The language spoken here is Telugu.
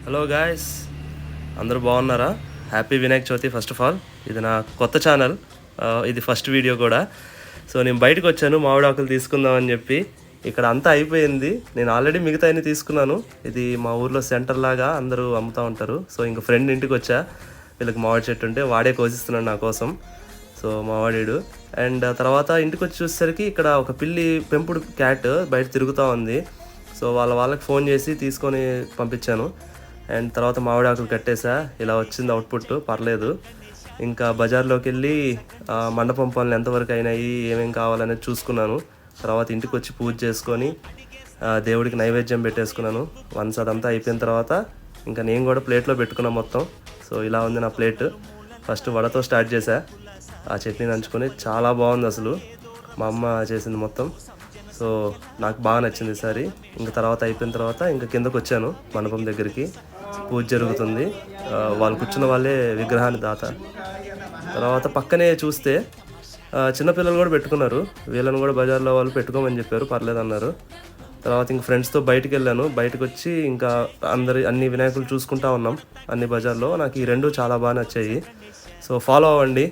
హలో గాయస్, అందరూ బాగున్నారా? Happy Vinayaka Chavithi. First of all, ఇది నా కొత్త ఛానల్, ఇది ఫస్ట్ వీడియో కూడా. సో నేను బయటకు వచ్చాను మామిడి ఆకులు తీసుకుందామని చెప్పి. ఇక్కడ అంతా అయిపోయింది. నేను ఆల్రెడీ మిగతా అన్ని తీసుకున్నాను. ఇది మా ఊర్లో సెంటర్ లాగా అందరూ అమ్ముతూ ఉంటారు. సో ఇంక ఫ్రెండ్ ఇంటికి వచ్చా, వీళ్ళకి మామిడి చెట్టు ఉంటే వాడే కోసిస్తున్నాడు నా కోసం. సో మావాడీడు. అండ్ తర్వాత ఇంటికి వచ్చి చూసేసరికి ఇక్కడ ఒక పిల్లి పెంపుడు క్యాట్ బయట తిరుగుతూ ఉంది. సో వాళ్ళకి ఫోన్ చేసి తీసుకొని పంపించాను. అండ్ తర్వాత మామిడి ఆకులు కట్టేసా. ఇలా వచ్చింది అవుట్పుట్, పర్లేదు. ఇంకా బజార్లోకి వెళ్ళి మండపం పనులు ఎంతవరకు అయినాయి, ఏమేమి కావాలనేది చూసుకున్నాను. తర్వాత ఇంటికి వచ్చి పూజ చేసుకొని దేవుడికి నైవేద్యం పెట్టేసుకున్నాను. వన్స్ అదంతా అయిపోయిన తర్వాత ఇంకా నేను కూడా ప్లేట్లో పెట్టుకున్నాను మొత్తం. సో ఇలా ఉంది నా ప్లేట్. ఫస్ట్ వడతో స్టార్ట్ చేశా. ఆ చట్నీ నంచుకొని చాలా బాగుంది అసలు. మా అమ్మ చేసింది మొత్తం. సో నాకు బాగా నచ్చింది ఈసారి. ఇంకా తర్వాత అయిపోయిన తర్వాత ఇంకా కిందకు వచ్చాను మండపం దగ్గరికి. పూజ జరుగుతుంది. వాళ్ళు కూర్చున్న వాళ్ళే విగ్రహాన్ని దాత. తర్వాత పక్కనే చూస్తే చిన్నపిల్లలు కూడా పెట్టుకున్నారు. వీళ్ళని కూడా బజార్లో వాళ్ళు పెట్టుకోమని చెప్పారు, పర్లేదన్నారు. తర్వాత ఇంక ఫ్రెండ్స్తో బయటికి వెళ్ళాను. బయటకు వచ్చి ఇంకా అన్ని వినాయకులు చూసుకుంటా ఉన్నాం అన్ని బజార్లో. నాకు ఈ రెండు చాలా బాగా నచ్చాయి. సో ఫాలో అవ్వండి.